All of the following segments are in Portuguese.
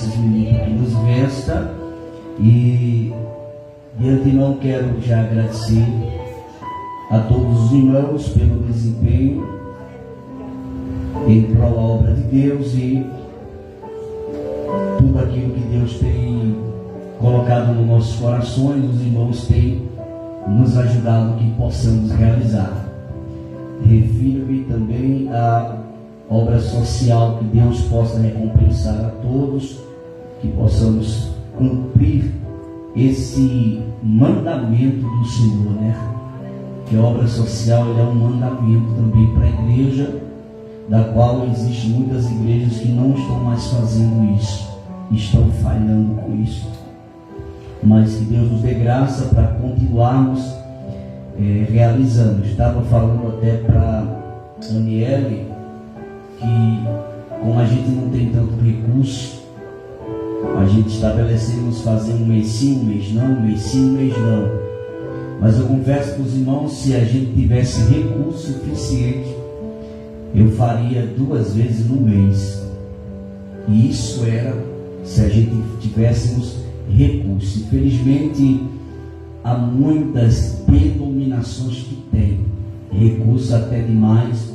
esses minutos que nos resta. E de antemão quero já agradecer a todos os irmãos pelo desempenho em prol da obra de Deus e tudo aquilo que Deus tem colocado nos nossos corações, os irmãos têm nos ajudado que possamos realizar. Refiro-me também à obra social, que Deus possa recompensar a todos, que possamos cumprir esse mandamento do Senhor, né? Que a obra social é um mandamento também para a igreja, da qual existem muitas igrejas que não estão mais fazendo isso, estão falhando com isso. Mas que Deus nos dê graça para continuarmos realizando. Estava falando até para Aniele que, como a gente não tem tanto recurso, a gente estabelecemos fazer um mês sim, um mês não, um mês sim, um mês não. Mas eu confesso para os irmãos, se a gente tivesse recurso suficiente, eu faria 2 vezes no mês. E isso era se a gente tivéssemos recurso. Infelizmente, há muitas denominações que têm recurso até demais,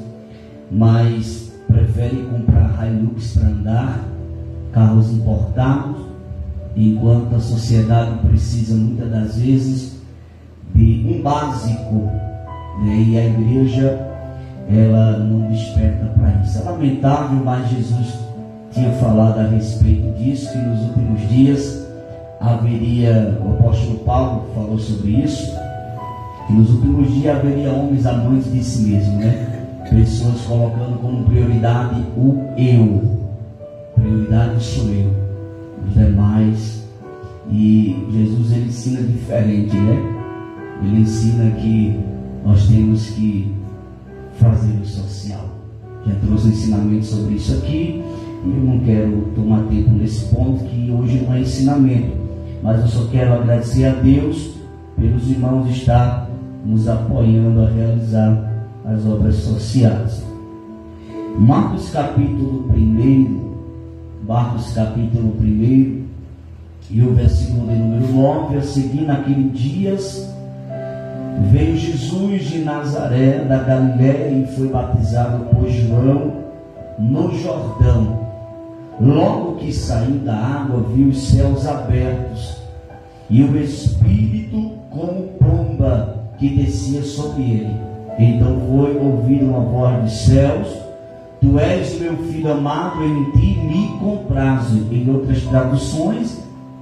mas preferem comprar Hilux para andar, carros importados, enquanto a sociedade precisa muitas das vezes de um básico, né? E a igreja, ela não desperta para isso. É lamentável, mas Jesus tinha falado a respeito disso, que nos últimos dias haveria, o apóstolo Paulo falou sobre isso, que nos últimos dias haveria homens amantes de si mesmo, né? Pessoas colocando como prioridade o eu. Prioridade sou eu, os demais. E Jesus, ele ensina diferente, né? Ele ensina que nós temos que fazer o social. Já trouxe um ensinamento sobre isso aqui, e eu não quero tomar tempo nesse ponto, que hoje não é ensinamento, mas eu só quero agradecer a Deus pelos irmãos estar nos apoiando a realizar as obras sociais. Marcos capítulo 1, e o versículo de número 9, a seguir: naqueles dias veio Jesus de Nazaré da Galiléia e foi batizado por João no Jordão. Logo que saiu da água, viu os céus abertos e o Espírito como pomba que descia sobre ele. Então foi ouvida uma voz dos céus: Tu és meu filho amado, em ti me comprazo. Em outras traduções,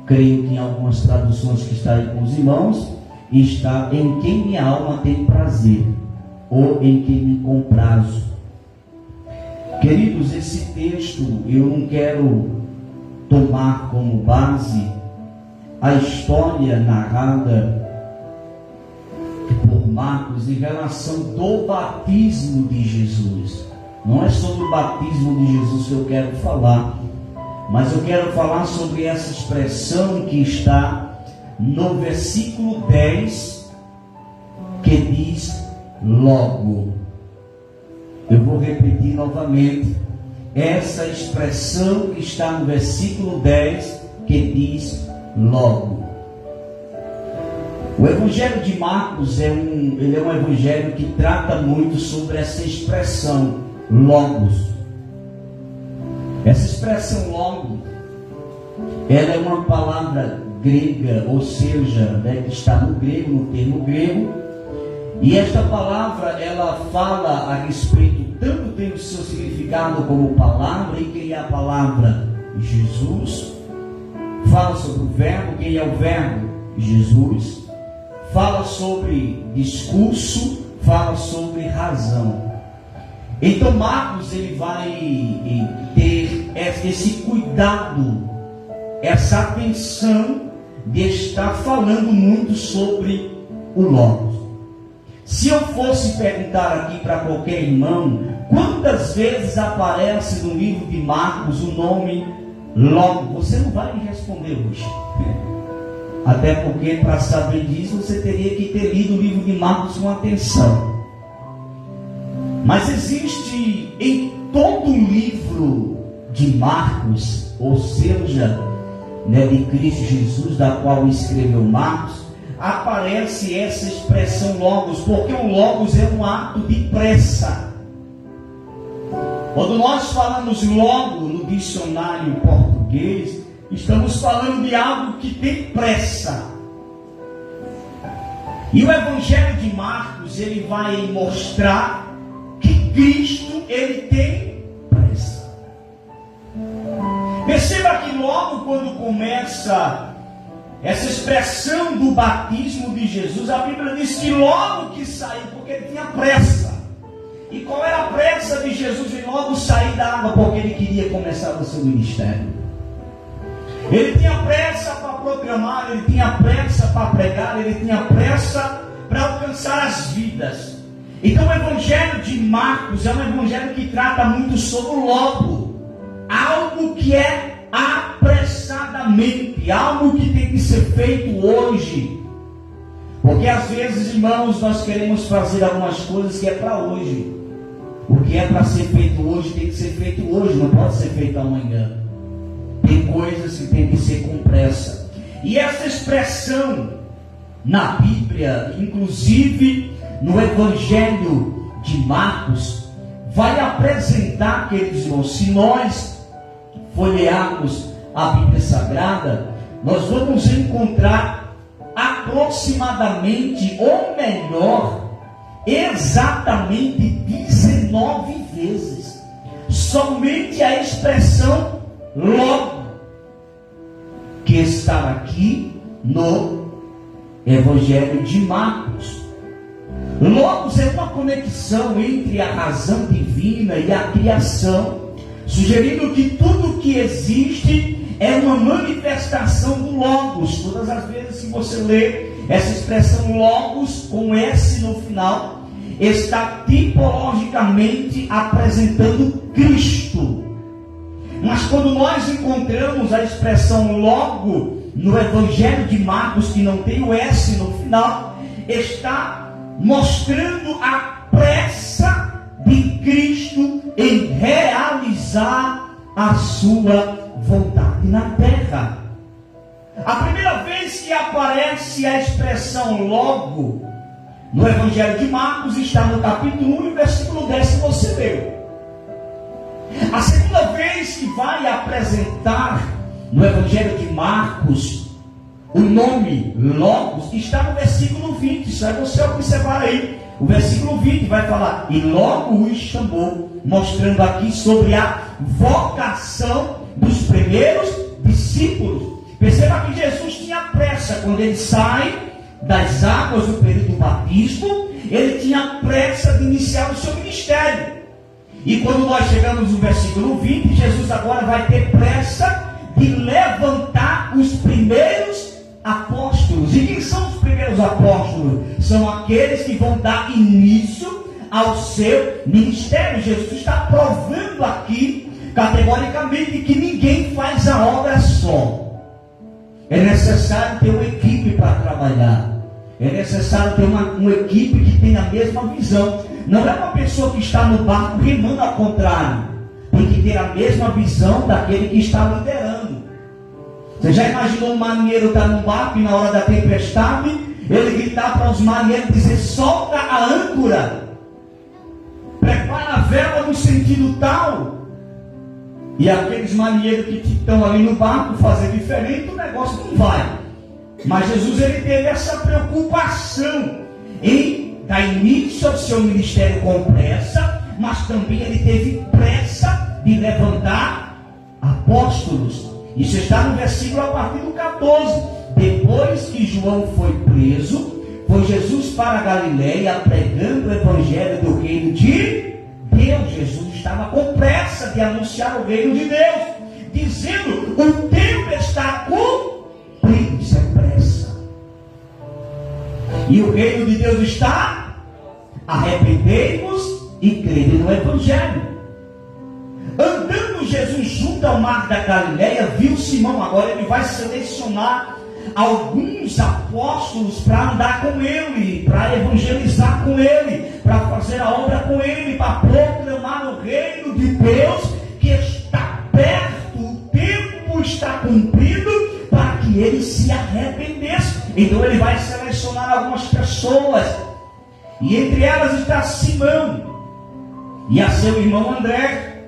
creio que em algumas traduções que está aí com os irmãos, está: em quem minha alma tem prazer, ou em quem me comprazo. Queridos, esse texto eu não quero tomar como base a história narrada por Marcos em relação do batismo de Jesus. Não é sobre o batismo de Jesus que eu quero falar, mas eu quero falar sobre essa expressão que está no versículo 10, que diz logo. Eu vou repetir novamente essa expressão que está no versículo 10, que diz logo. O Evangelho de Marcos ele é um evangelho que trata muito sobre essa expressão logos. Essa expressão logo, ela é uma palavra grega, ou seja, né, que está no grego, no termo grego. E esta palavra, ela fala a respeito, tanto tem o seu significado como palavra, e quem é a palavra? Jesus. Fala sobre o verbo, quem é o verbo? Jesus. Fala sobre discurso, fala sobre razão. Então Marcos, ele vai ter esse cuidado, essa atenção de estar falando muito sobre o Logos. Se eu fosse perguntar aqui para qualquer irmão, quantas vezes aparece no livro de Marcos o nome Logos, você não vai me responder hoje. Até porque, para saber disso, você teria que ter lido o livro de Marcos com atenção. Mas existe em todo o livro de Marcos, ou seja, de Cristo Jesus, da qual escreveu Marcos, aparece essa expressão logos, porque o logos é um ato de pressa. Quando nós falamos logo no dicionário português, estamos falando de algo que tem pressa. E o Evangelho de Marcos, ele vai mostrar que Cristo, ele tem pressa. Perceba que logo quando começa essa expressão do batismo de Jesus, a Bíblia diz que logo que saiu, porque ele tinha pressa. E qual era a pressa de Jesus em logo sair da água? Porque ele queria começar o seu ministério. Ele tinha pressa para proclamar, ele tinha pressa para pregar, ele tinha pressa para alcançar as vidas. Então o Evangelho de Marcos é um evangelho que trata muito sobre o logo, algo que é apressadamente, algo que tem que ser feito hoje. Porque às vezes, irmãos, nós queremos fazer algumas coisas que é para hoje. O que é para ser feito hoje tem que ser feito hoje, não pode ser feito amanhã. Tem coisas que tem que ser com pressa. E essa expressão na Bíblia, inclusive no Evangelho de Marcos, vai apresentar, queridos irmãos, se nós folhearmos a Bíblia Sagrada, nós vamos encontrar aproximadamente, ou melhor, exatamente 19 vezes somente a expressão logo, que está aqui no Evangelho de Marcos. Logos é uma conexão entre a razão divina e a criação, sugerindo que tudo que existe é uma manifestação do Logos. Todas as vezes que você lê essa expressão Logos com S no final, está tipologicamente apresentando Cristo. Mas quando nós encontramos a expressão logo no Evangelho de Marcos, que não tem o S no final, está mostrando a pressa de Cristo em realizar a sua vontade na terra. A primeira vez que aparece a expressão logo no Evangelho de Marcos está no capítulo 1, versículo 10, que você leu. A segunda vez que vai apresentar no Evangelho de Marcos o nome Logos está no versículo 20. Isso é você observar aí. O versículo 20 vai falar: e logo os chamou, mostrando aqui sobre a vocação dos primeiros discípulos. Perceba que Jesus tinha pressa quando ele sai das águas do período do batismo. Ele tinha pressa de iniciar o seu ministério. E quando nós chegamos no versículo 20, Jesus agora vai ter pressa de levantar os primeiros apóstolos. E quem são os primeiros apóstolos? São aqueles que vão dar início ao seu ministério. Jesus está provando aqui categoricamente que ninguém faz a obra só. É necessário ter uma equipe para trabalhar. É necessário ter uma equipe que tenha a mesma visão. Não é uma pessoa que está no barco remando ao contrário. Tem que ter a mesma visão daquele que está liderando. Você já imaginou um marinheiro estar no barco e na hora da tempestade ele gritar para os marinheiros, dizer: solta a âncora, prepara a vela no sentido tal. E aqueles marinheiros que estão ali no barco fazer diferente, o negócio não vai. Mas Jesus, ele teve essa preocupação em dar início ao seu ministério com pressa, mas também ele teve pressa de levantar apóstolos. Isso está no versículo a partir do 14. Depois que João foi preso, foi Jesus para a Galileia pregando o evangelho do reino de Deus. Jesus estava com pressa de anunciar o reino de Deus, dizendo: o tempo está cumprido. Isso é pressa. E o reino de Deus está: arrependei-vos e crede no evangelho. Andando Jesus junto ao mar da Galileia, viu Simão. Agora ele vai selecionar alguns apóstolos para andar com ele, para evangelizar com ele, para fazer a obra com ele, para proclamar o reino de Deus que está perto está cumprido para que ele se arrependesse. Então ele vai selecionar algumas pessoas, e entre elas está Simão e a seu irmão André,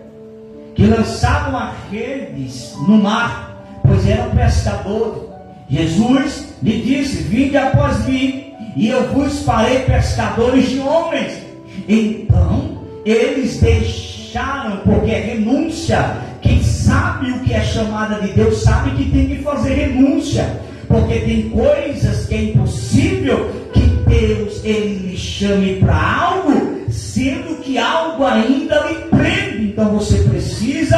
que lançavam as redes no mar, pois eram pescadores. Jesus lhe disse: vinde após mim, e eu vos farei pescadores de homens. Então eles deixaram, porque é renúncia. Quem sabe o que é chamada de Deus sabe que tem que fazer renúncia, porque tem coisas que é impossível que Deus ele lhe chame para algo, sendo que algo ainda lhe prende. Então você precisa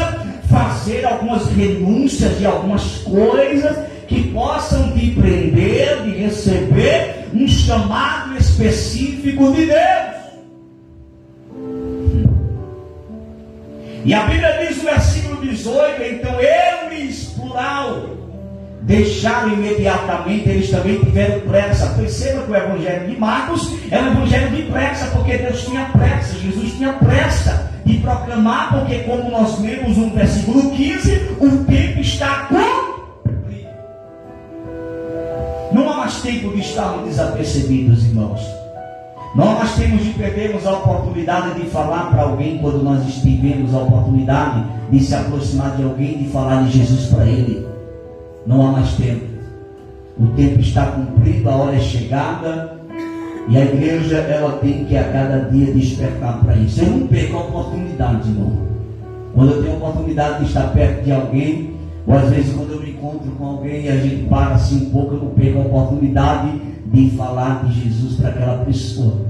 fazer algumas renúncias de algumas coisas que possam te prender de receber um chamado específico de Deus. E a Bíblia diz no versículo 18: então eles, plural, deixaram imediatamente, eles também tiveram pressa. Perceba que o evangelho de Marcos é um evangelho de pressa, porque Deus tinha pressa, Jesus tinha pressa de proclamar, porque como nós lemos no versículo 15, o tempo está cumprido. Não há mais tempo de estarmos desapercebidos, irmãos. Não há mais tempo de perdermos a oportunidade de falar para alguém quando nós tivemos a oportunidade de se aproximar de alguém, de falar de Jesus para ele. Não há mais tempo. O tempo está cumprido, a hora é chegada, e a igreja ela tem que a cada dia despertar para isso. Eu não perco a oportunidade, irmão. Quando eu tenho a oportunidade de estar perto de alguém, ou às vezes quando eu me encontro com alguém e a gente para assim um pouco, eu não perco a oportunidade de falar de Jesus para aquela pessoa.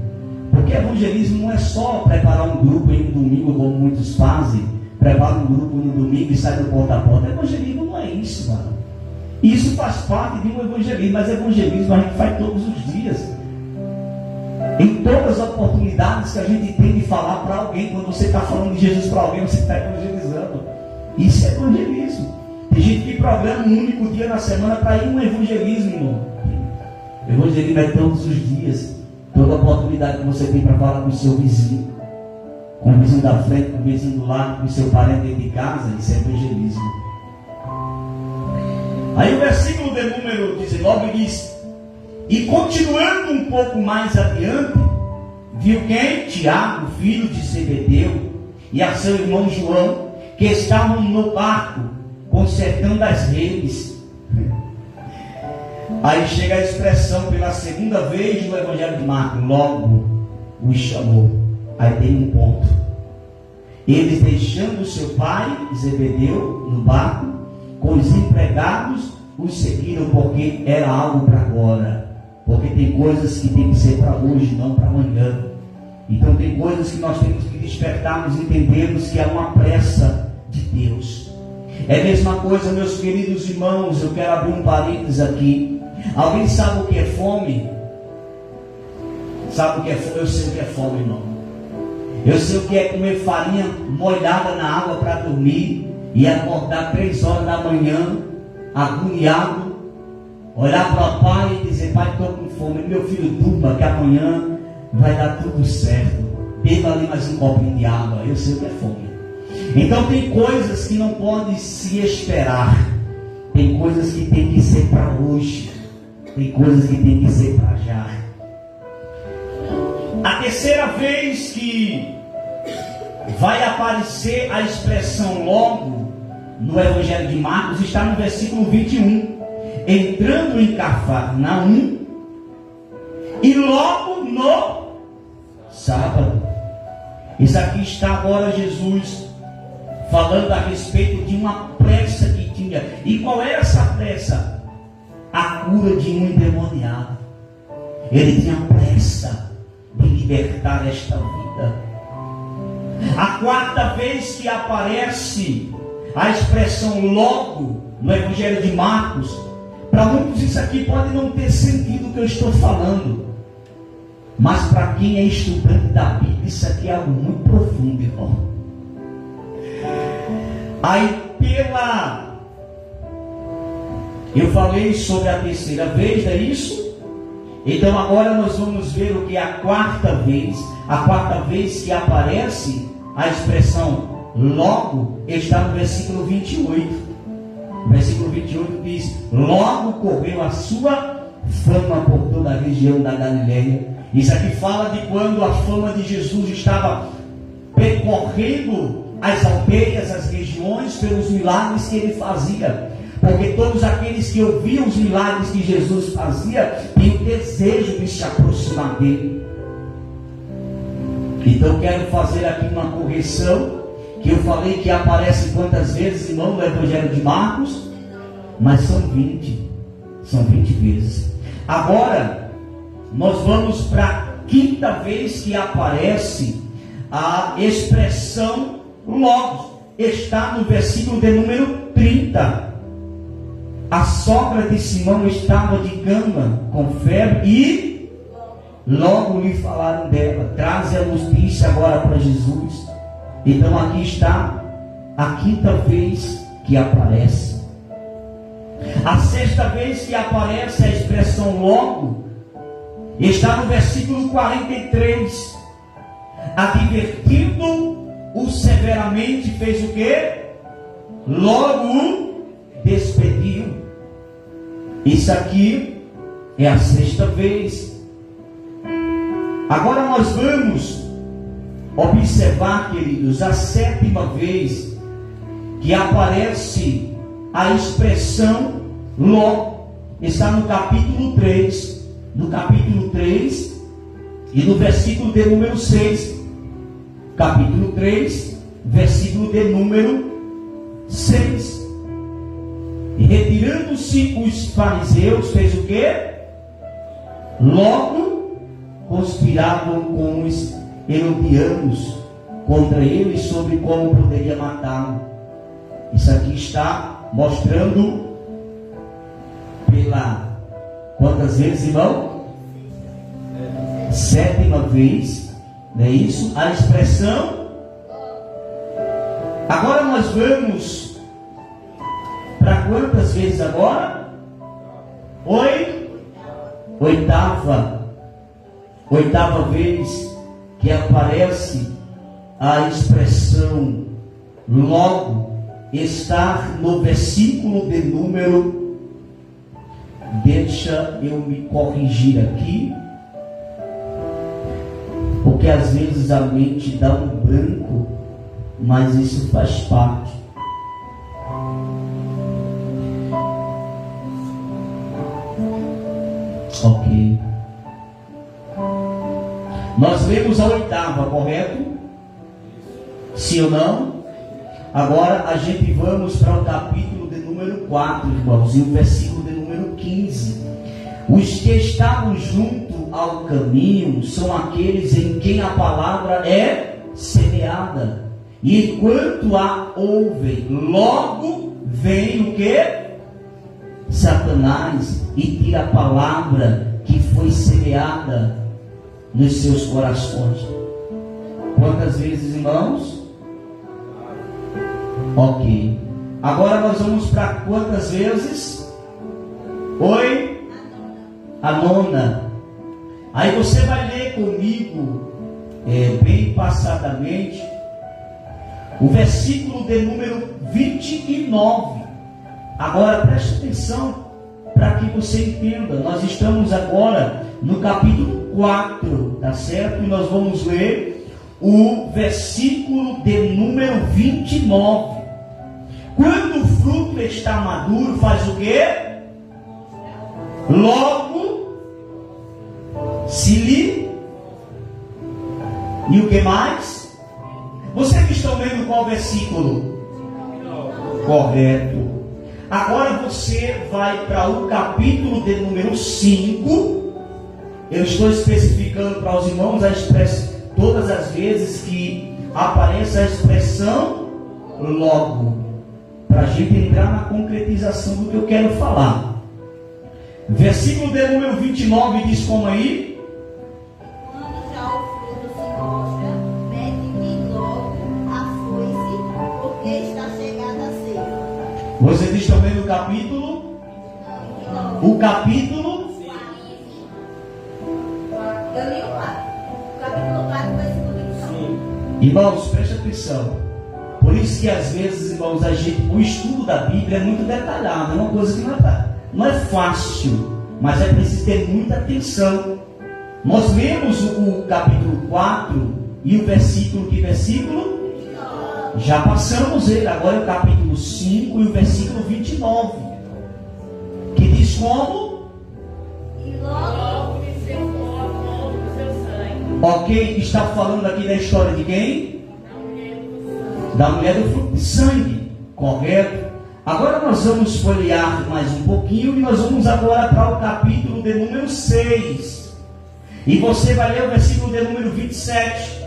Porque evangelismo não é só preparar um grupo em um domingo, como muitos fazem. Prepara um grupo no domingo e sai do porta a porta. Evangelismo não é isso, mano. Isso faz parte de um evangelismo, mas evangelismo a gente faz todos os dias. Em todas as oportunidades que a gente tem de falar para alguém, quando você está falando de Jesus para alguém, você está evangelizando. Isso é evangelismo. Tem gente que programa um único dia na semana para ir um evangelismo, irmão. Evangelismo é todos os dias. Toda oportunidade que você tem para falar com o seu vizinho, com o vizinho da frente, com o vizinho do lado, com o seu parente dentro de casa, isso é evangelismo. Aí o versículo de número 19 diz: e continuando um pouco mais adiante, viu quem? Tiago, filho de Zebedeu, e a seu irmão João, que estavam no barco, consertando as redes. Aí chega a expressão pela segunda vez no Evangelho de Marcos: logo os chamou. Aí tem um ponto. Eles, deixando seu pai Zebedeu no barco com os empregados, os seguiram, porque era algo para agora. Porque tem coisas que tem que ser para hoje, não para amanhã. Então tem coisas que nós temos que despertarmos e entendermos que há uma pressa de Deus. É a mesma coisa, meus queridos irmãos. Eu quero abrir um parênteses aqui. Alguém sabe o que é fome? Sabe o que é fome? Eu sei o que é fome, irmão. Eu sei o que é comer farinha molhada na água para dormir e acordar 3 horas da manhã, agoniado, olhar para o pai e dizer: pai, estou com fome. Meu filho, durma que amanhã vai dar tudo certo. Beba ali mais um copinho de água. Eu sei o que é fome. Então tem coisas que não podem se esperar. Tem coisas que tem que ser para hoje. Tem coisas que tem que ser para já. A terceira vez que vai aparecer a expressão logo no Evangelho de Marcos está no versículo 21. Entrando em Cafarnaum, e logo no sábado. Isso aqui está agora Jesus falando a respeito de uma pressa que tinha. E qual era essa pressa? A cura de um endemoniado. Ele tinha pressa de libertar esta vida. A quarta vez que aparece a expressão logo no Evangelho de Marcos, para muitos isso aqui pode não ter sentido o que eu estou falando, mas para quem é estudante da Bíblia, isso aqui é algo muito profundo, irmão. Aí eu falei sobre a terceira vez, é isso? Então agora nós vamos ver o que é a quarta vez. A quarta vez que aparece a expressão logo está no versículo 28. Versículo 28 diz: logo correu a sua fama por toda a região da Galileia. Isso aqui fala de quando a fama de Jesus estava percorrendo as aldeias, as regiões, pelos milagres que ele fazia. Porque todos aqueles que ouviam os milagres que Jesus fazia tinham o desejo de se aproximar dele. Então quero fazer aqui uma correção, que eu falei que aparece quantas vezes, irmão, no Evangelho de Marcos? Mas são 20. São 20 vezes. Agora, nós vamos para a quinta vez que aparece a expressão Logos. Está no versículo de número 30. A sogra de Simão estava de cama com febre e logo lhe falaram dela. Traze a notícia agora para Jesus. Então aqui está a quinta vez que aparece. A sexta vez que aparece a expressão logo está no versículo 43. Advertindo-o severamente, fez o quê? Logo o despediu. Isso aqui é a sexta vez. Agora nós vamos observar, queridos, a sétima vez que aparece a expressão logo. Está no capítulo 3. No capítulo 3 e no versículo de número 6. Capítulo 3, versículo de número 6. E retirando-se os fariseus, fez o quê? Logo conspiravam com os herodianos contra ele sobre como poderia matá-lo. Isso aqui está mostrando pela quantas vezes, irmão? Sétima vez, não é isso? A expressão. Agora nós vamos para quantas vezes agora? Oitava vez que aparece a expressão logo. Está no versículo de número, deixa eu me corrigir aqui, porque às vezes a mente dá um branco, mas isso faz parte. Ok. Nós lemos a oitava, correto? Sim ou não? Agora a gente vamos para o capítulo de número 4, irmãos, e o versículo de número 15. Os que estavam junto ao caminho são aqueles em quem a palavra é semeada. E enquanto a ouvem, logo vem o que? Satanás e tira a palavra que foi semeada nos seus corações. Quantas vezes, irmãos? Ok. Agora nós vamos para quantas vezes? A nona. Aí você vai ler comigo, bem passadamente, o versículo de número 29. Agora preste atenção para que você entenda. Nós estamos agora no capítulo 4, tá certo? E nós vamos ler o versículo de número 29. Quando o fruto está maduro, faz o quê? Logo se lhe. E o que mais? Vocês que estão vendo qual versículo? Correto. Agora você vai para o capítulo de número 5. Eu estou especificando para os irmãos a expressão, todas as vezes que aparece a expressão logo, para a gente entrar na concretização do que eu quero falar. Versículo de número 29 diz como aí? Quando já o fruto se mostra, mete-lhe logo a foice, porque está chegada a ceifa. Vocês estão vendo o capítulo? O capítulo? Eu li o 4. O capítulo 4, versículo 25. Irmãos, preste atenção. Por Por isso que às vezes, irmãos, o estudo da Bíblia é muito detalhado, é uma coisa que não é fácil, mas é preciso ter muita atenção. Nós lemos o capítulo 4 e o versículo, que versículo? Já passamos ele, agora é o capítulo 5 e o versículo 29, que diz como? E logo que secou a fonte do seu sangue. Ok, está falando aqui da história de quem? Da mulher do sangue. Da mulher do fruto de sangue, correto? Agora nós vamos folhear mais um pouquinho e nós vamos agora para o capítulo de número 6. E você vai ler o versículo de número 27.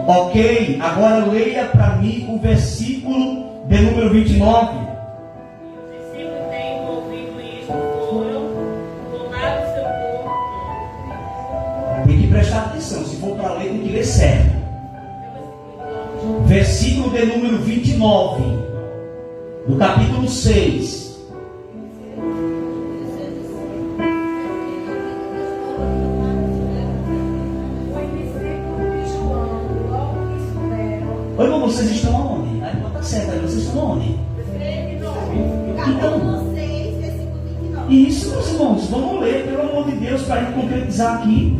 Ok, agora leia para mim o versículo de número 29. E os discípulos tendo ouvido isto foram tornar o seu corpo. Tem que prestar atenção, se for para ler tem que ler certo. Versículo de número 29 do capítulo 6. Oi, irmão, vocês estão aonde? A irmã está certa, vocês estão aonde? capítulo 6, versículo 29. Isso, meus irmãos, vamos ler, pelo amor de Deus, para a gente concretizar aqui.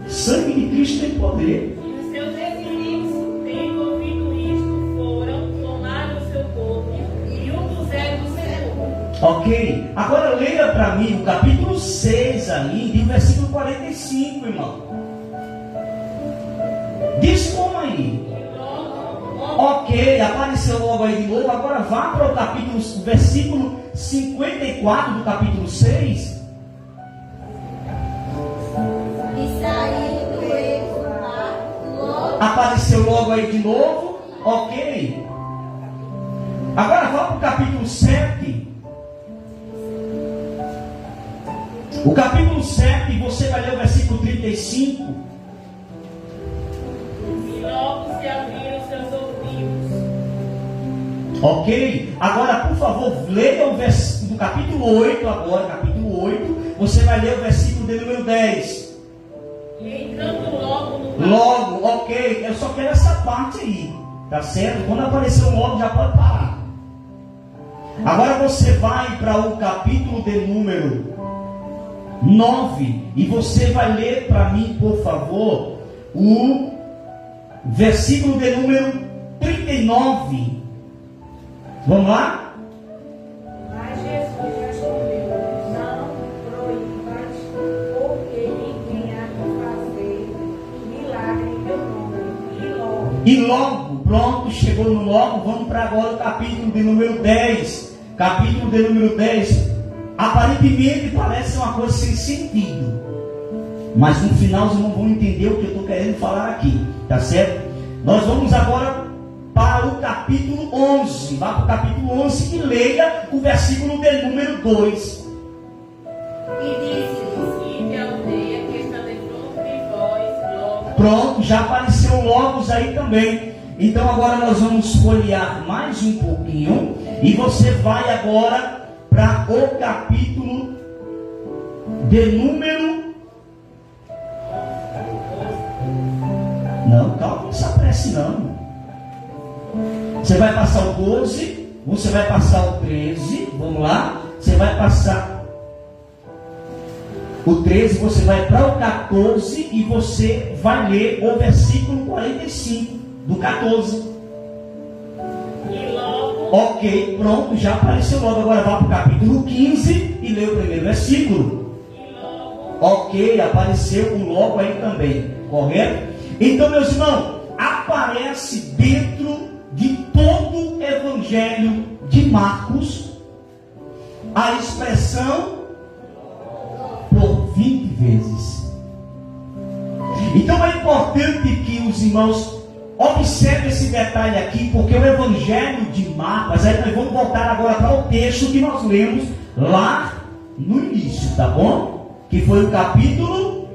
Sangue de Cristo tem poder. E os seus discípulos, tendo ouvido isto, foram tornar o seu corpo e o puseram no sepulcro. Ok? Agora leia para mim o capítulo 6 ali, e o versículo 45, irmão. Diz como aí? Ok, apareceu logo aí de novo. Agora vá para o capítulo, o versículo 54 do capítulo 6. E saindo eles do mar, logo Apareceu logo aí de novo. Ok. Agora vá para o capítulo 7. O capítulo 7, você vai ler o versículo 35. E logo se abriram seus ouvidos. Ok? Agora, por favor, leia o versículo do capítulo 8 agora, capítulo 8. Você vai ler o versículo de número 10. E entrando logo no mar. Logo, ok. Eu só quero essa parte aí. Tá certo? Quando apareceu logo, já pode parar. Agora você vai para o capítulo de número 9. E você vai ler para mim, por favor, o versículo de número 39. Vamos lá? Mas Jesus respondeu: não proíbas, porque ninguém há de fazer milagre em meu nome. E logo, pronto, chegou no logo. Vamos para agora o capítulo de número 10. Capítulo de número 10. Aparentemente parece uma coisa sem sentido, mas no final vocês não vão entender o que eu estou querendo falar aqui, tá certo? Nós vamos agora para o capítulo 11. Vá para o capítulo 11 e leia o versículo de número 2. e disse-lhes: E a aldeia que está defronte de vós, logo. Pronto, já apareceu logos aí também. Então agora nós vamos folhear mais um pouquinho. E você vai agora para o capítulo de número... Não, calma, não se apresse não. Você vai passar o 12, você vai passar o 13, vamos lá. Você vai passar o 13, você vai para o 14 e você vai ler o versículo 45 do 14. E logo. Ok, pronto, já apareceu logo. Agora vá para o capítulo 15 e lê o primeiro versículo. E logo. Ok, apareceu o logo aí também, correto? Então, meus irmãos, aparece dentro de todo o evangelho de Marcos a expressão por 20 vezes. Então é importante que os irmãos observem esse detalhe aqui, porque o evangelho de Marcos, aí nós vamos voltar agora para o texto que nós lemos lá no início, tá bom? Que foi o capítulo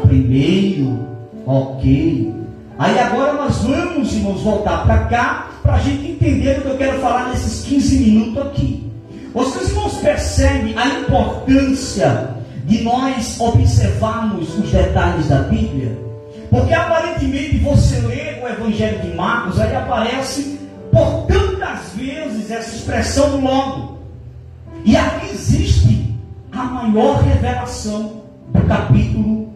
1. Ok. Aí agora nós vamos, irmãos, voltar para cá, para a gente entender o que eu quero falar nesses 15 minutos aqui. Os irmãos percebem a importância de nós observarmos os detalhes da Bíblia, porque aparentemente você lê o Evangelho de Marcos, aí aparece por tantas vezes essa expressão logo. E aqui existe a maior revelação do capítulo,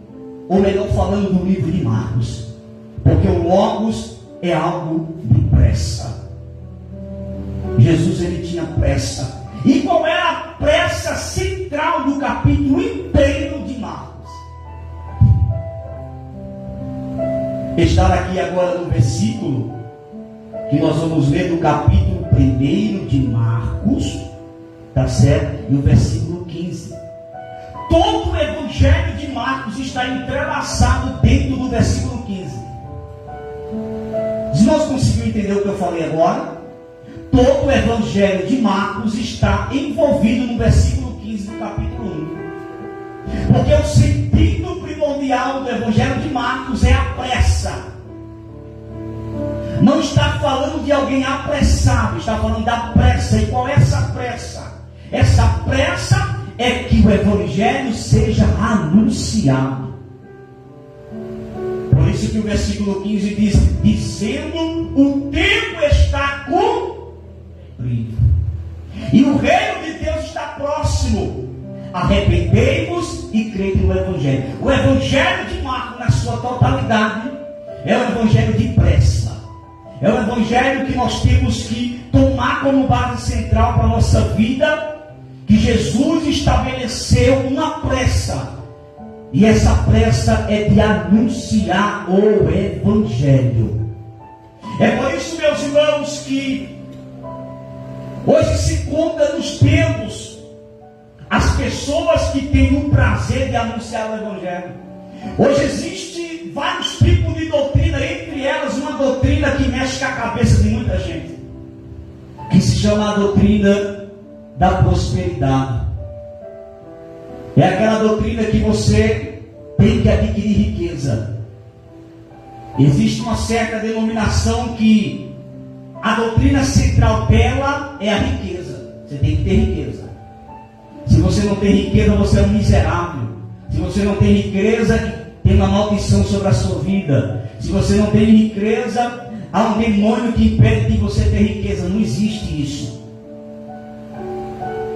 ou melhor falando, do livro de Marcos, porque o logos é algo de pressa. Jesus, ele tinha pressa. E qual era a pressa central do capítulo inteiro de Marcos? Estar aqui agora no versículo que nós vamos ler do capítulo 1 de Marcos, tá certo? E o versículo 15. Todo o evangelho de Marcos está entrelaçado dentro do versículo 15. Se nós conseguimos entender o que eu falei agora, todo o evangelho de Marcos está envolvido no versículo 15 do capítulo 1. Porque o sentido primordial do evangelho de Marcos é a pressa. Não está falando de alguém apressado, está falando da pressa. E qual é essa pressa? Essa pressa é que o evangelho seja anunciado. Por isso que o versículo 15 diz: dizendo, o tempo está cumprido e o reino de Deus está próximo. Arrependei-vos e crede no evangelho. O evangelho de Marcos, na sua totalidade, é o evangelho de pressa. É o evangelho que nós temos que tomar como base central para a nossa vida, que Jesus estabeleceu uma pressa. E essa pressa é de anunciar o evangelho. É por isso, meus irmãos, que hoje se conta nos tempos as pessoas que têm o prazer de anunciar o evangelho. Hoje existe vários tipos de doutrina, entre elas uma doutrina que mexe com a cabeça de muita gente, que se chama a doutrina da prosperidade. É aquela doutrina que você tem que adquirir riqueza. Existe uma certa denominação que a doutrina central dela é a riqueza. Você tem que ter riqueza. Se você não tem riqueza, você é um miserável. Se você não tem riqueza, tem uma maldição sobre a sua vida. Se você não tem riqueza, há um demônio que impede de você ter riqueza. Não existe isso.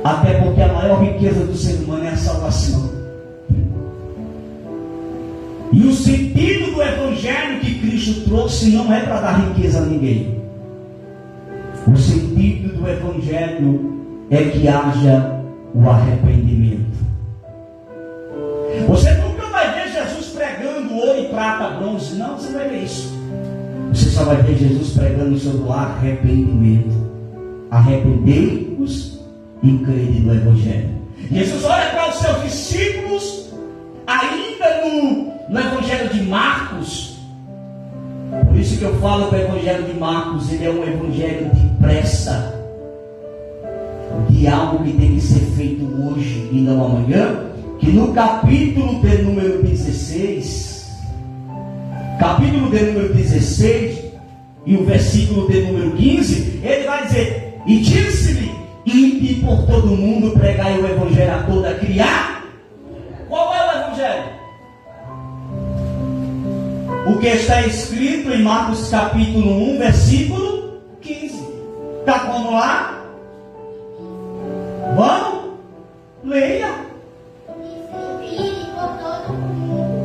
Até porque a maior riqueza do ser humano é a salvação. E o sentido do evangelho que Cristo trouxe não é para dar riqueza a ninguém. O sentido do evangelho é que haja o arrependimento. Você nunca vai ver Jesus pregando ouro e prata, bronze. Não, você não vai ver isso. Você só vai ver Jesus pregando sobre o arrependimento. Arrependei-vos e crede no evangelho. Jesus olha para os seus discípulos, ainda no evangelho de Marcos. Por isso que eu falo que o evangelho de Marcos, ele é um evangelho de pressa, de algo que tem que ser feito hoje e não amanhã. Que no capítulo de número 16, e o versículo de número 15, ele vai dizer: e disse-lhe, ide por todo mundo, pregai o evangelho a toda criatura. Qual é o evangelho? O que está escrito em Marcos capítulo 1, versículo 15. Está como lá? Vamos? Leia. Ide por todo mundo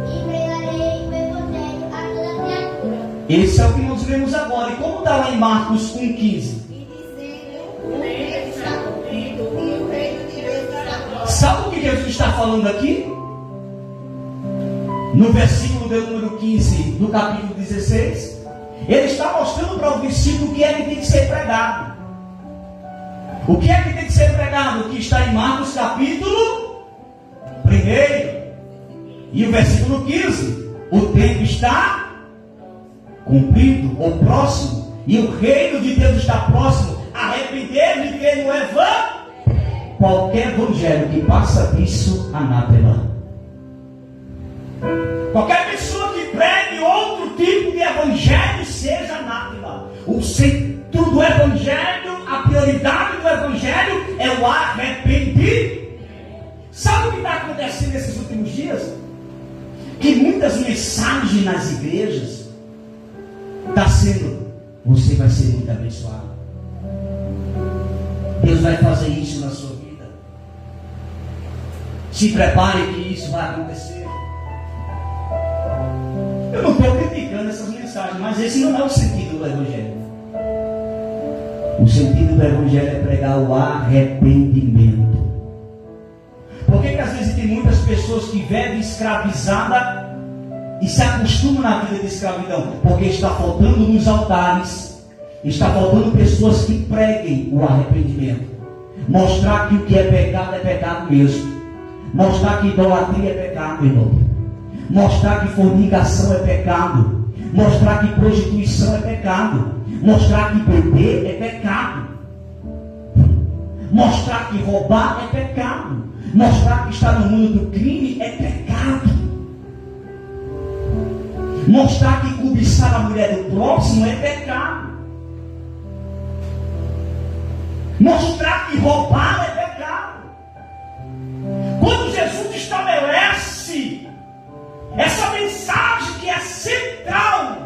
e pregarei o evangelho a toda criatura. Esse é o que nós vemos agora. E como está lá em Marcos 1,15? E dizendo, o reino está cumprido e o reino de Deus está próximo. Sabe o que Jesus está falando aqui? No versículo de número 15 do capítulo 16, ele está mostrando para o discípulo o que é que tem que ser pregado. O que é que tem que ser pregado? O que está em Marcos capítulo 1 e o versículo 15. O tempo está cumprido ou próximo, e o reino de Deus está próximo. Arrepender e crer no evangelho. Qualquer evangelho que passa disso, anátema. Qualquer pessoa que pregue outro tipo de evangelho, seja anátema. O centro do evangelho, a prioridade do evangelho é o arrependimento. Sabe o que está acontecendo nesses últimos dias? Que muitas mensagens nas igrejas está sendo: você vai ser muito abençoado, Deus vai fazer isso na sua vida, se prepare que isso vai acontecer. Eu não estou criticando essas mensagens, mas esse não é o sentido do Evangelho. O sentido do Evangelho é pregar o arrependimento. Por que às vezes tem muitas pessoas que vivem escravizada e se acostumam na vida de escravidão? Porque está faltando nos altares, está faltando pessoas que preguem o arrependimento. Mostrar que o que é pecado mesmo. Mostrar que idolatria é pecado, irmão. Mostrar que fornicação é pecado. Mostrar que prostituição é pecado. Mostrar que beber é pecado. Mostrar que roubar é pecado. Mostrar que estar no mundo do crime é pecado. Mostrar que cobiçar a mulher do próximo é pecado. Mostrar que roubar é pecado. Quando Jesus estabelece essa mensagem que é central,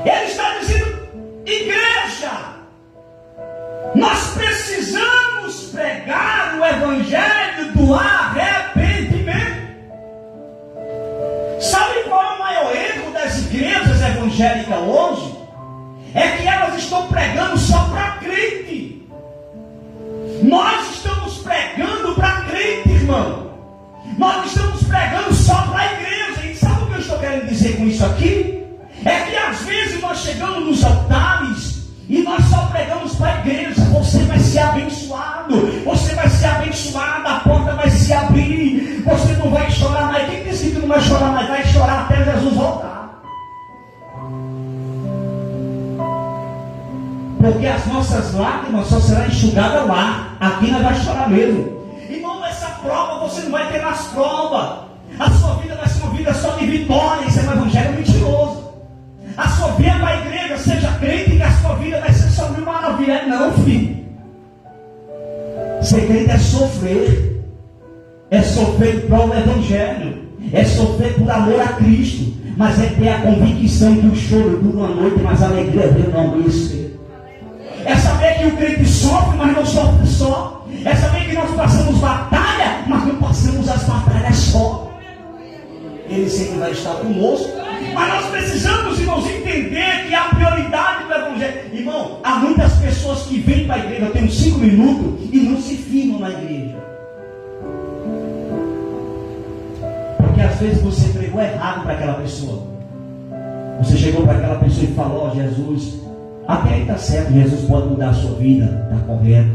Ele está dizendo: igreja, nós precisamos pregar o Evangelho do arrependimento. Sabe qual é o maior erro das igrejas evangélicas hoje? É que elas estão pregando só para crente. Nós estamos pregando para crente, irmão. Nós estamos pregando só para a igreja. E sabe o que eu estou querendo dizer com isso aqui? É que às vezes nós chegamos nos altares e nós só pregamos para a igreja. Você vai ser abençoado, você vai ser abençoado, a porta vai se abrir, você não vai chorar mais. Quem disse que não vai chorar mais? Vai chorar até Jesus voltar. Porque as nossas lágrimas só serão enxugadas lá. Aqui nós vamos chorar mesmo. Irmão, essa prova você não vai ter nas provas. A sua vida vai ser uma vida só de vitória. Isso é um evangelho mentiroso. A sua vida para a igreja, seja crente, que a sua vida vai ser só mil maravilhas. Não, filho. Ser crente é sofrer. É sofrer para o evangelho. É sofrer por amor a Cristo. Mas é ter a convicção que o choro dura uma noite, mas a alegria vem no amanhecer. É saber que o crente sofre, mas não sofre só. É saber que nós passamos batalha, mas não passamos as batalhas só. Ele sempre vai estar conosco. Mas nós precisamos, irmãos, entender que a prioridade do Evangelho... Irmão, há muitas pessoas que vêm para a igreja, eu tenho 5 minutos, e não se firmam na igreja. Porque às vezes você pregou errado para aquela pessoa. Você chegou para aquela pessoa e falou: ó, Jesus... Até aí está certo, Jesus pode mudar a sua vida, está correto.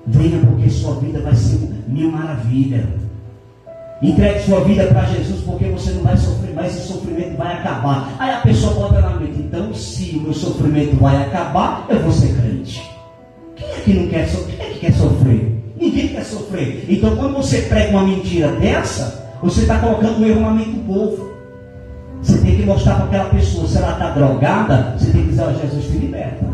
Venha, porque sua vida vai ser mil maravilhas. Entregue sua vida para Jesus, porque você não vai sofrer mais, esse sofrimento vai acabar. Aí a pessoa bota na mente: então, se o meu sofrimento vai acabar, eu vou ser crente. Quem é que não quer sofrer? Quem é que quer sofrer? Ninguém quer sofrer. Então, quando você prega uma mentira dessa, você está colocando um erro na mente do povo. Você tem que mostrar para aquela pessoa, se ela está drogada, você tem que dizer: ó, Jesus te liberta.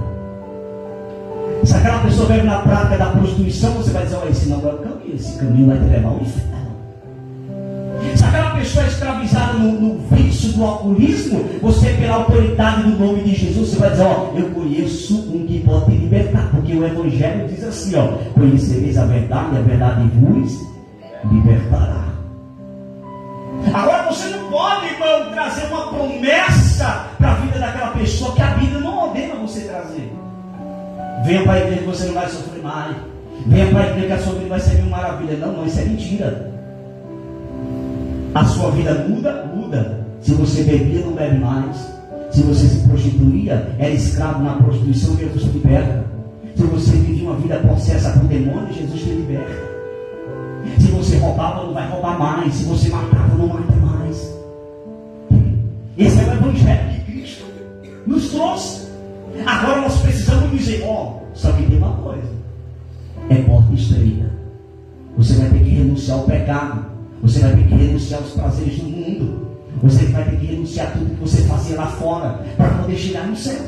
Se aquela pessoa vive na prática da prostituição, você vai dizer: ó, esse não é o caminho, esse caminho vai te levar ao inferno. Se aquela pessoa é escravizada no vício do alcoolismo, você, pela autoridade do nome de Jesus, você vai dizer: ó, eu conheço um que pode te libertar, porque o Evangelho diz assim: ó, conhecereis a verdade vos libertará. Agora você não pode, irmão, trazer uma promessa para a vida daquela pessoa que a Bíblia não ordena você trazer. Venha para a igreja que você não vai sofrer mais. Venha para a igreja que a sua vida vai ser mil maravilha. Não, isso é mentira. A sua vida muda. Se você bebia, não bebe mais. Se você se prostituía, era escravo na prostituição, Jesus te liberta. Se você vivia uma vida possessa por demônio, Jesus te liberta. Se você roubava, não vai roubar mais. Se você matava, não mata mais. Esse é o Evangelho que Cristo nos trouxe. Agora nós precisamos dizer: ó, só que tem uma coisa: é porta estreita. Você vai ter que renunciar ao pecado. Você vai ter que renunciar aos prazeres do mundo. Você vai ter que renunciar a tudo que você fazia lá fora, para poder chegar no céu,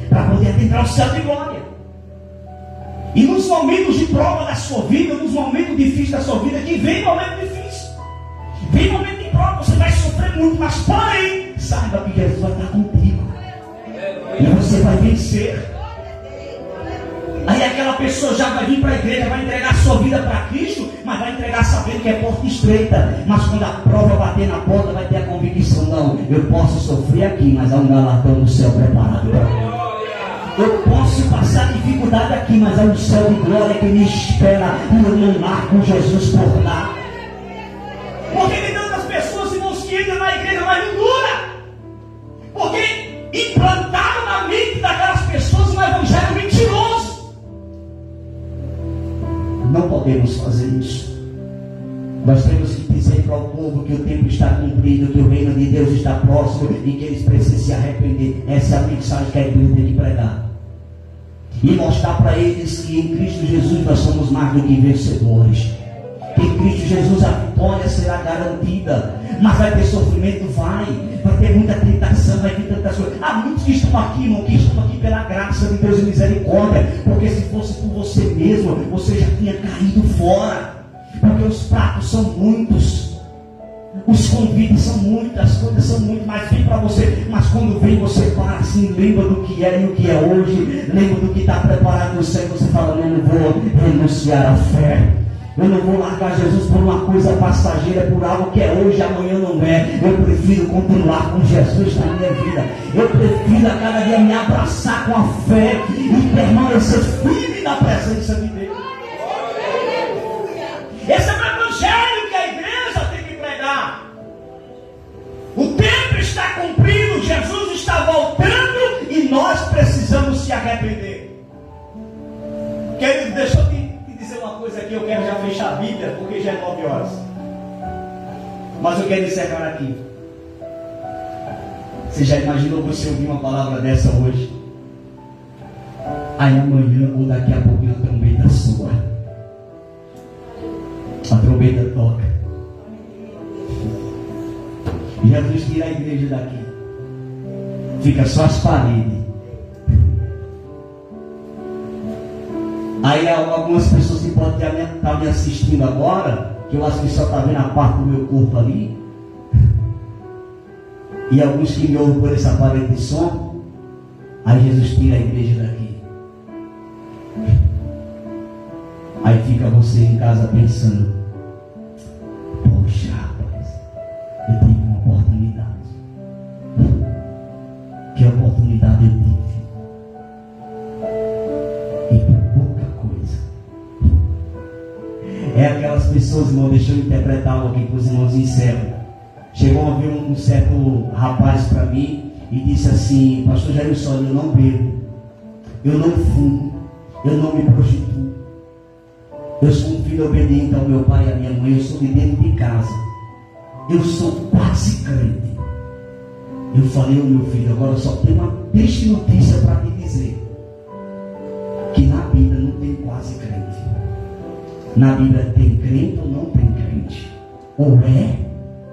para poder adentrar o céu de glória. E nos momentos de prova da sua vida, nos momentos difíceis da sua vida, que vem momento difícil, vem momento de prova, você vai sofrer muito, mas porém, saiba que Jesus vai estar contigo. E você vai vencer. Aí aquela pessoa já vai vir para a igreja, vai entregar a sua vida para Cristo, mas vai entregar sabendo que é porta estreita. Mas quando a prova bater na porta, vai ter a convicção: não, eu posso sofrer aqui, mas há um galardão do céu preparado para mim. Eu posso passar dificuldade aqui, mas há um céu de glória que me espera, e eu não largo Jesus por lá. Porque tem tantas pessoas, irmãos, que entram na igreja, mas não dura. Porque implantaram na mente daquelas pessoas um evangelho mentiroso. Não podemos fazer isso. Nós temos que dizer para o povo que o tempo está cumprido, que o reino de Deus está próximo e que eles precisam se arrepender. Essa é a mensagem que a igreja tem que pregar. E mostrar para eles que em Cristo Jesus nós somos mais do que vencedores. Que em Cristo Jesus a vitória será garantida. Mas vai ter sofrimento? Vai ter muita tentação, vai ter tantas coisas. Há muitos que estão aqui, irmão, que estão aqui pela graça de Deus e misericórdia. Porque se fosse por você mesmo, você já tinha caído fora. Porque os pratos são muitos, os convites são muitos, as coisas são muitas, mas vem para você. Mas quando vem, você para assim, lembra do que é e o que é hoje, lembra do que está preparado no céu. Você fala: eu não vou renunciar à fé, eu não vou largar Jesus por uma coisa passageira, por algo que é hoje, amanhã não é. Eu prefiro continuar com Jesus na minha vida. Eu prefiro a cada dia me abraçar com a fé e permanecer firme na presença de Deus. Esse é o evangelho que a igreja tem que pregar. O tempo está cumprido, Jesus está voltando e nós precisamos se arrepender. Querido, deixa eu te dizer uma coisa aqui. Eu quero já fechar a Bíblia, porque já é 9 horas. Mas eu quero encerrar aqui. Você já imaginou você ouvir uma palavra dessa hoje? Aí amanhã ou daqui a pouquinho a trombeta soa. A trombeta toca. Jesus tira a igreja daqui. Fica só as paredes. Aí algumas pessoas que podem estar me assistindo agora, que eu acho que só está vendo a parte do meu corpo ali. E alguns que me ouvem por essa parede de som. Aí Jesus tira a igreja daqui. Aí fica você em casa pensando: poxa, rapaz, eu tive uma oportunidade. Que oportunidade eu tive? E por pouca coisa. É aquelas pessoas, irmão, deixa eu interpretar algo aqui para os irmãos encerram. Chegou a vir um certo rapaz para mim e disse assim: pastor Jairson, eu não bebo, eu não fumo, eu não me prostituo. Eu sou um filho obediente ao meu pai e à minha mãe. Eu sou de dentro de casa. Eu sou quase crente. Eu falei: ô meu filho, agora eu só tenho uma triste notícia para te dizer. Que na Bíblia não tem quase crente. Na Bíblia tem crente ou não tem crente. Ou é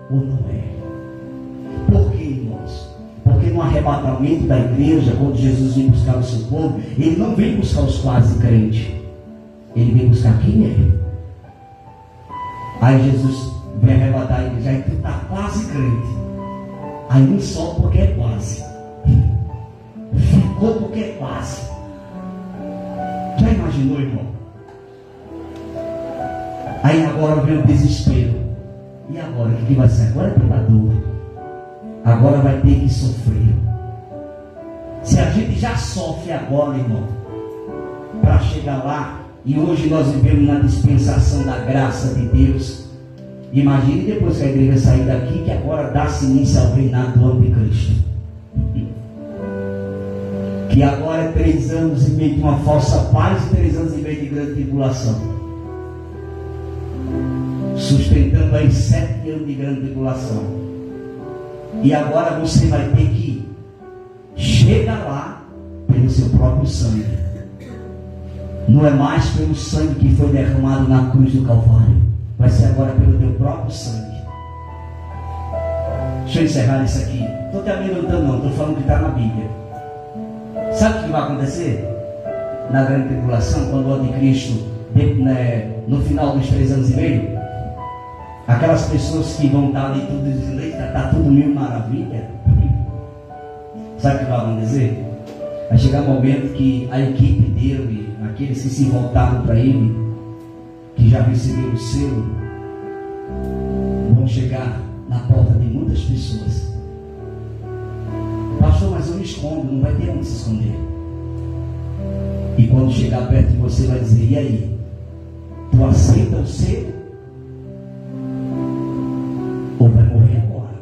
ou não é. Por quê, irmãos? Porque no arrebatamento da igreja, quando Jesus vem buscar o seu povo, Ele não vem buscar os quase crentes. Ele vem buscar quem é. Aí Jesus vem arrebatar a igreja. Aí tu está quase crente. Aí não só porque é quase. Ficou porque é quase. Já imaginou, irmão? Aí agora vem o desespero. E agora? O que vai ser? Agora é pela dor. Agora vai ter que sofrer. Se a gente já sofre agora, irmão, para chegar lá, e hoje nós vivemos na dispensação da graça de Deus. Imagine depois que a igreja sair daqui, que agora dá-se início ao reinado do anticristo. Que agora é 3 anos e meio de uma falsa paz e 3 anos e meio de grande tribulação. Sustentando aí 7 anos de grande tribulação. E agora você vai ter que chegar lá pelo seu próprio sangue. Não é mais pelo sangue que foi derramado na cruz do Calvário. Vai ser agora pelo teu próprio sangue. Deixa eu encerrar isso aqui. Não estou te amedrontando não, estou falando que está na Bíblia. Sabe o que vai acontecer? na grande tribulação, quando o anticristo, no final dos 3 anos e meio, aquelas pessoas que vão estar ali tudo dizendo, está tudo mil maravilha. Sabe o que vai acontecer? Vai chegar um momento que a equipe dele, aqueles que se voltaram para ele, que já receberam o selo, vão chegar na porta de muitas pessoas. Pastor, mas eu me escondo, não vai ter onde se esconder. E quando chegar perto de você, vai dizer, e aí? Tu aceita o selo? Ou vai morrer agora?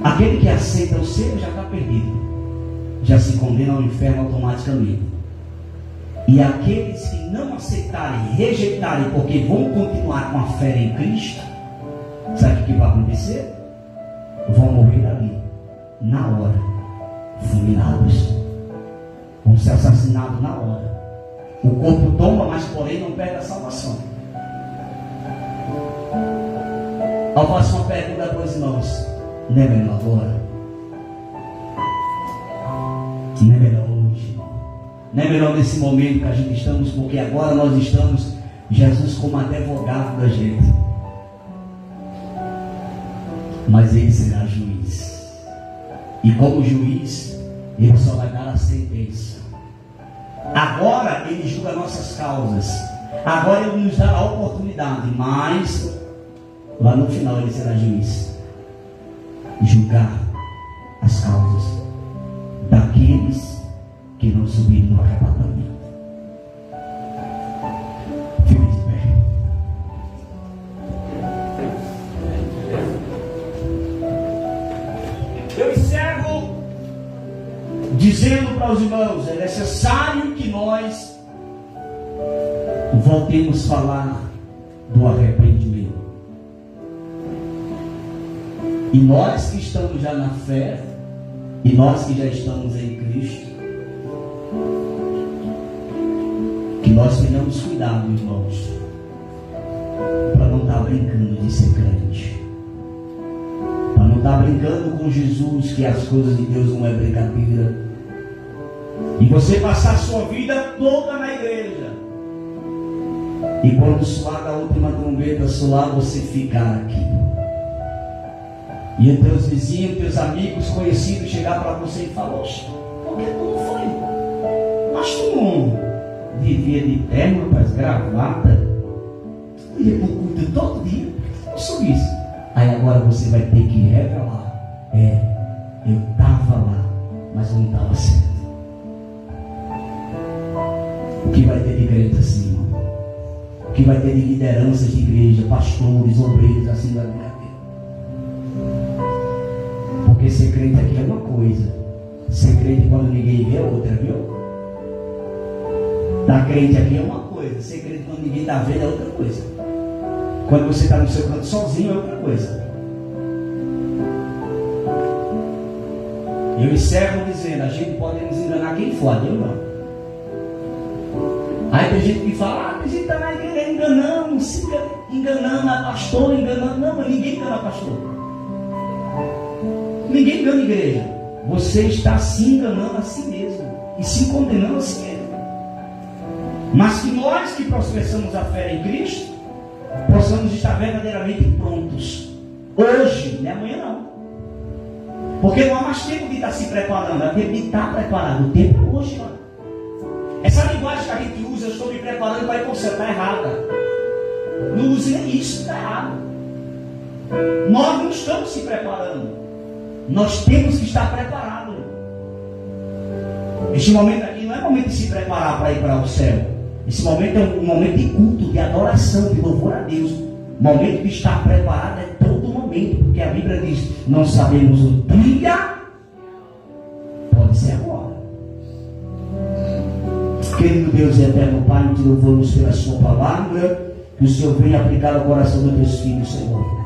Aquele que aceita o selo já está perdido, já se condena ao inferno automaticamente. E aqueles que não aceitarem, rejeitarem, porque vão continuar com a fé em Cristo, sabe o que vai acontecer? Vão morrer ali, na hora, fulminados, vão ser assassinados na hora. O corpo toma, mas porém não perde a salvação. Eu faço uma pergunta para os irmãos: não é melhor agora? Não é melhor hoje? Não é melhor nesse momento que a gente estamos? Porque agora nós estamos, Jesus como advogado da gente, mas Ele será juiz. E como juiz, Ele só vai dar a sentença. Agora Ele julga nossas causas, agora Ele nos dá a oportunidade, mas lá no final Ele será juiz, julgar as causas daqueles que não subiram no arrebatamento. Fique de pé. Eu encerro dizendo para os irmãos: é necessário que nós voltemos a falar do arrependimento. E nós que estamos já na fé, e nós que já estamos em Cristo, que nós tenhamos cuidado, irmãos, para não estar brincando de ser crente, para não estar brincando com Jesus, que as coisas de Deus não é brincadeira, e você passar a sua vida toda na igreja, e quando soar a última trombeta soar, você ficar aqui, e os teus vizinhos, teus amigos, conhecidos chegar para você e falar: oxe, por que tu não foi? Mas tu não vivia de terno, rapaz, gravata, tu ia para o culto todo dia, não sou isso. Aí agora você vai ter que revelar: eu estava lá, mas eu não estava certo. O que vai ter de crente assim, irmão? O que vai ter de lideranças de igreja, pastores, obreiros, assim da minha vida? Porque ser crente aqui é uma coisa, ser crente quando ninguém vê é outra, viu? Dar crente aqui é uma coisa, ser crente quando ninguém está vendo é outra coisa. Quando você está no seu canto sozinho é outra coisa. Eu encerro dizendo: a gente pode nos enganar quem for, Deus não. Aí tem gente que fala: a gente está na igreja enganando, se enganando a pastor, enganando. Não, mas ninguém engana a pastor. Ninguém engana a igreja. Você está se enganando a si mesmo e se condenando a si mesmo. Mas que nós que professamos a fé em Cristo possamos estar verdadeiramente prontos. Hoje, não é amanhã não. Porque não há mais tempo de estar se preparando, há tempo de estar preparado. O tempo é hoje, ó. Essa linguagem que a gente usa: eu estou me preparando para ir para o céu, está errada. Não use nem isso, está errado. Nós não estamos se preparando. Nós temos que estar preparados. Este momento aqui não é momento de se preparar para ir para o céu. Esse momento é um momento de culto, de adoração, de louvor a Deus. O momento de estar preparado é todo momento, porque a Bíblia diz: não sabemos o dia, pode ser agora. Querido Deus e eterno Pai, te louvamos pela sua palavra, que o Senhor venha aplicar ao coração dos teus filhos, Senhor.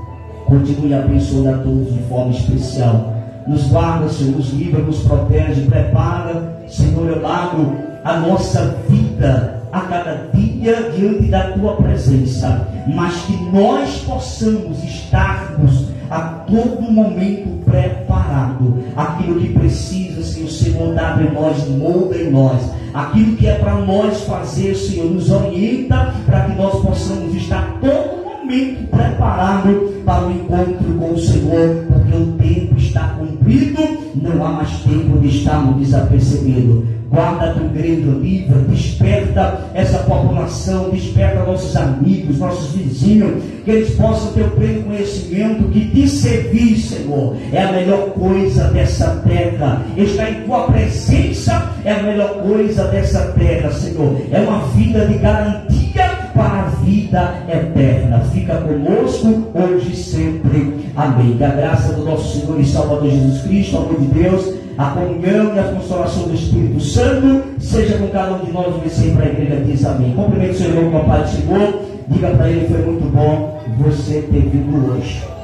Continue abençoando a todos de forma especial. Nos guarda, Senhor, nos livra, nos protege, prepara, Senhor, eu abro a nossa vida a cada dia diante da Tua presença, mas que nós possamos estarmos a todo momento preparado. Aquilo que precisa, Senhor, ser moldado em nós, molda em nós. aquilo que é para nós fazer, Senhor, nos orienta para que nós possamos estar todo momento preparado para o encontro com o Senhor, porque o tempo está cumprido, não há mais tempo de estarmos desapercebidos. Guarda teu grande livro, desperta essa população, desperta nossos amigos, nossos vizinhos, que eles possam ter o pleno conhecimento que te servir, Senhor, é a melhor coisa dessa terra. Estar em tua presença é a melhor coisa dessa terra, Senhor. É uma vida de garantia para a vida eterna. Fica conosco hoje e sempre. Amém. Que a graça do nosso Senhor e Salvador Jesus Cristo, o amor de Deus, a comunhão e a consolação do Espírito Santo seja com cada um de nós e sempre a igreja diz amém. Cumprimente o seu irmão com a paz do Senhor. Diga para ele: foi muito bom você ter vindo hoje.